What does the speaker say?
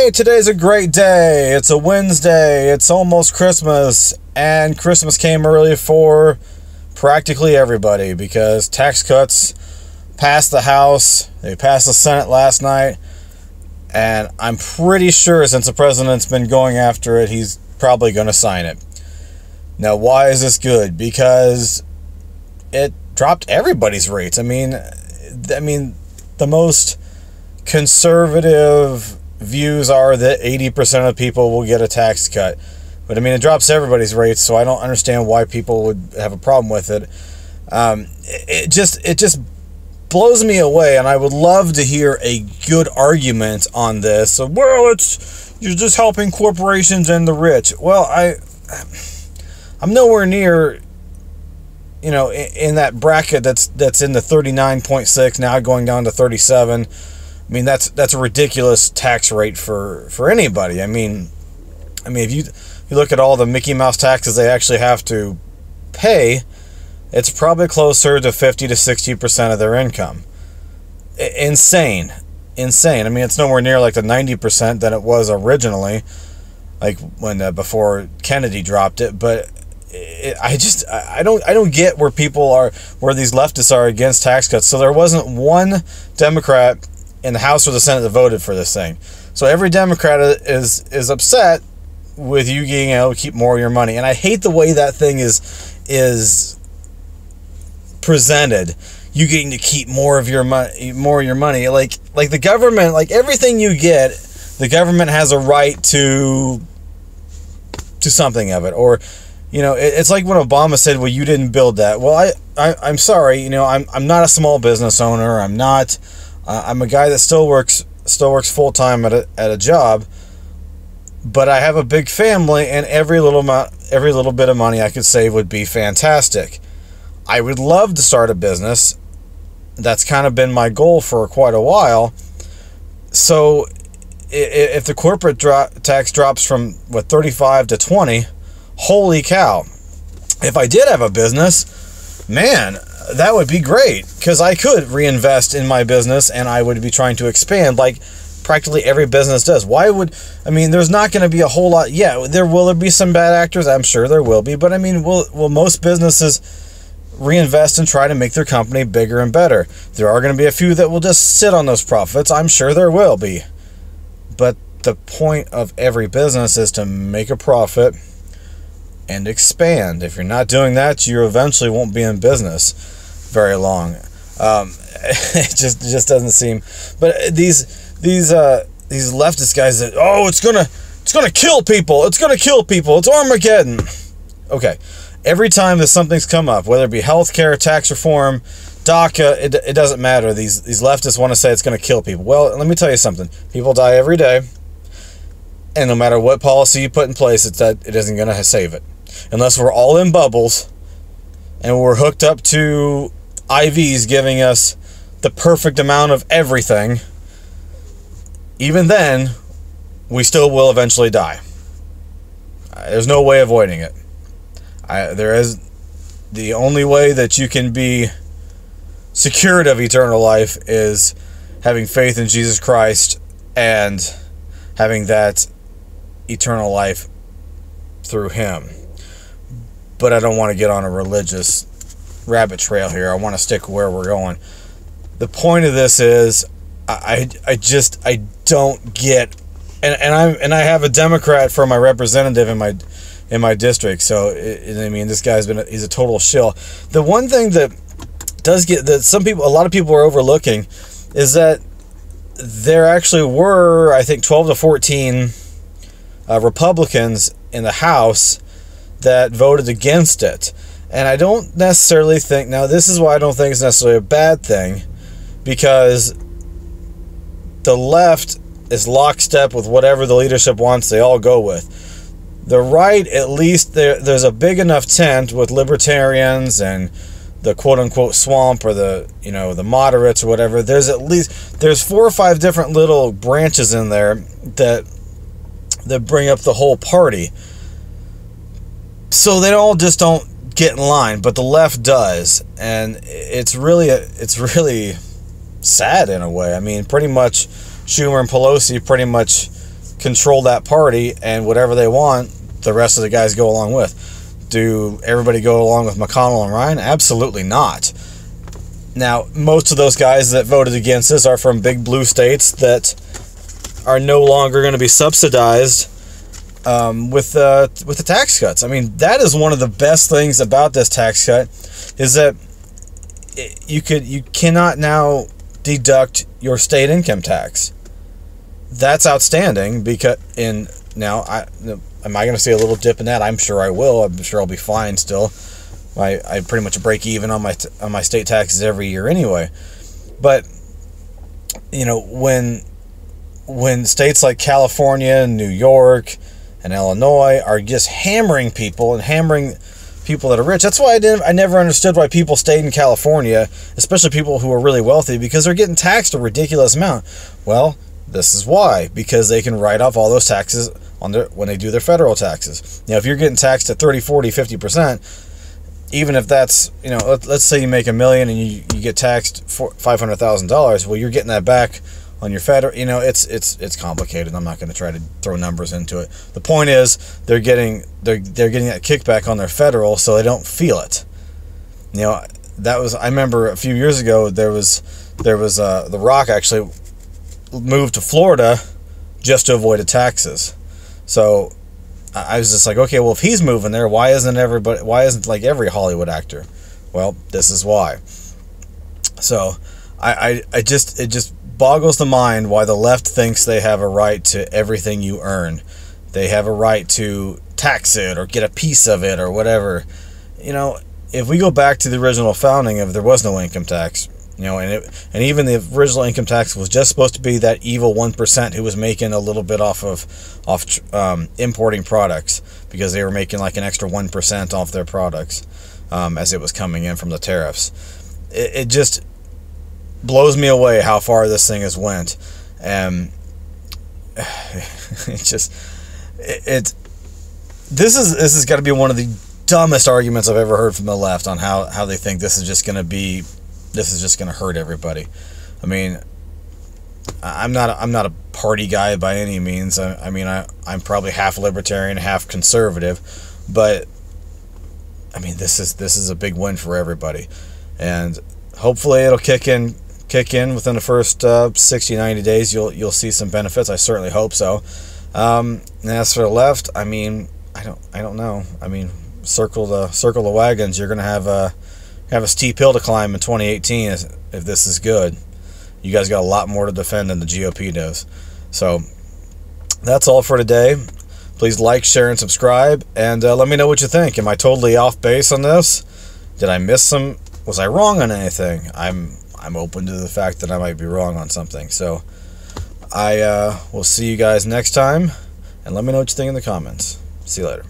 Hey, today's a great day. It's a Wednesday. It's almost Christmas. And Christmas came early for practically everybody because tax cuts passed the House. They passed the Senate last night. And I'm pretty sure since the president's been going after it, he's probably going to sign it. Now, why is this good? Because it dropped everybody's rates. I mean, the most conservative views are that 80% of people will get a tax cut. But I mean, it drops everybody's rates, so I don't understand why people would have a problem with it. It just blows me away, and I would love to hear a good argument on this. So, well, you're just helping corporations and the rich. Well, I'm nowhere near, in that bracket that's in the 39.6 now going down to 37. I mean, that's a ridiculous tax rate for anybody. I mean, if you look at all the Mickey Mouse taxes they actually have to pay, it's probably closer to 50 to 60% of their income. Insane. I mean, it's nowhere near like the 90% that it was originally, like when before Kennedy dropped it. But I don't get where these leftists are against tax cuts. So there wasn't one Democrat in the House or the Senate that voted for this thing. So every Democrat is upset with you getting able to keep more of your money. And I hate the way that thing is presented. You getting to keep more of your money, like the government, like everything you get, the government has a right to something of it. Or, it's like when Obama said, well, you didn't build that. Well, I'm sorry, I'm not a small business owner. I'm a guy that still works full time at a job, but I have a big family, and every little bit of money I could save would be fantastic. I would love to start a business. That's kind of been my goal for quite a while. So if the corporate tax drops from 35 to 20, holy cow! If I did have a business, man, that would be great, because I could reinvest in my business and I would be trying to expand like practically every business does. There's not going to be a whole lot. Yeah, will be some bad actors? I'm sure there will be. But I mean, will most businesses reinvest and try to make their company bigger and better? There are going to be a few that will just sit on those profits. I'm sure there will be. But the point of every business is to make a profit and expand. If you're not doing that, you eventually won't be in business very long. It just doesn't seem. But these leftist guys that, it's gonna kill people. It's gonna kill people. It's Armageddon. Okay, every time that something's come up, whether it be healthcare, tax reform, DACA, it doesn't matter. These leftists want to say it's gonna kill people. Well, let me tell you something. People die every day, and no matter what policy you put in place, it isn't gonna save it. Unless we're all in bubbles and we're hooked up to IVs giving us the perfect amount of everything, even then, we still will eventually die. There's no way avoiding it. The only way that you can be secured of eternal life is having faith in Jesus Christ and having that eternal life through Him. But I don't want to get on a religious rabbit trail here. I want to stick where we're going. The point of this is, I don't get, and I have a Democrat for my representative in my district. So this guy's he's a total shill. The one thing that does get that a lot of people are overlooking is that there actually were, I think, 12 to 14 Republicans in the House that voted against it. And I don't necessarily think, now this is why I don't think it's necessarily a bad thing, because the left is lockstep with whatever the leadership wants, they all go with. The right, at least there's a big enough tent with libertarians and the quote-unquote swamp, or the moderates or whatever. There's 4 or 5 different little branches in there that bring up the whole party. So they all just don't get in line, but the left does, and it's really sad in a way. I mean, pretty much Schumer and Pelosi pretty much control that party, and whatever they want, the rest of the guys go along with. Do everybody go along with McConnell and Ryan? Absolutely not. Now, most of those guys that voted against this are from big blue states that are no longer going to be subsidized with the tax cuts. I mean, that is one of the best things about this tax cut, is that you cannot now deduct your state income tax. That's outstanding, because am I going to see a little dip in that? I'm sure I will. I'm sure I'll be fine still. I pretty much break even on my state taxes every year anyway. But when states like California and New York and Illinois are just hammering people that are rich. That's why I never understood why people stayed in California, especially people who are really wealthy, because they're getting taxed a ridiculous amount. Well, this is why, because they can write off all those taxes when they do their federal taxes. If you're getting taxed at 30, 40, 50%, even if that's, let's say you make $1 million and you get taxed for $500,000, well, you're getting that back on your federal. It's complicated. I'm not going to try to throw numbers into it. The point is, they're getting that kickback on their federal, so they don't feel it. I remember a few years ago there was The Rock actually moved to Florida just to avoid the taxes. So I was just like, okay, well, if he's moving there, why isn't like every Hollywood actor? Well, this is why. So it just boggles the mind why the left thinks they have a right to everything you earn. They have a right to tax it or get a piece of it or whatever. If we go back to the original founding, there was no income tax. And even the original income tax was just supposed to be that evil 1% who was making a little bit off importing products, because they were making like an extra 1% off their products as it was coming in from the tariffs. It just blows me away how far this thing has went, and this has got to be one of the dumbest arguments I've ever heard from the left on how they think this is just going to hurt everybody. I mean, I'm not a party guy by any means. I'm probably half libertarian, half conservative, but I mean, this is a big win for everybody, and hopefully it'll kick in within the first 60-90 days. You'll see some benefits. I certainly hope so. And as for the left, I mean, I don't know. I mean, circle the wagons. You're gonna have a steep hill to climb in 2018 if this is good. You guys got a lot more to defend than the GOP does. So that's all for today. Please like, share, and subscribe, and let me know what you think. Am I totally off base on this? Did I miss some? Was I wrong on anything? I'm open to the fact that I might be wrong on something. So I will see you guys next time, and let me know what you think in the comments. See you later.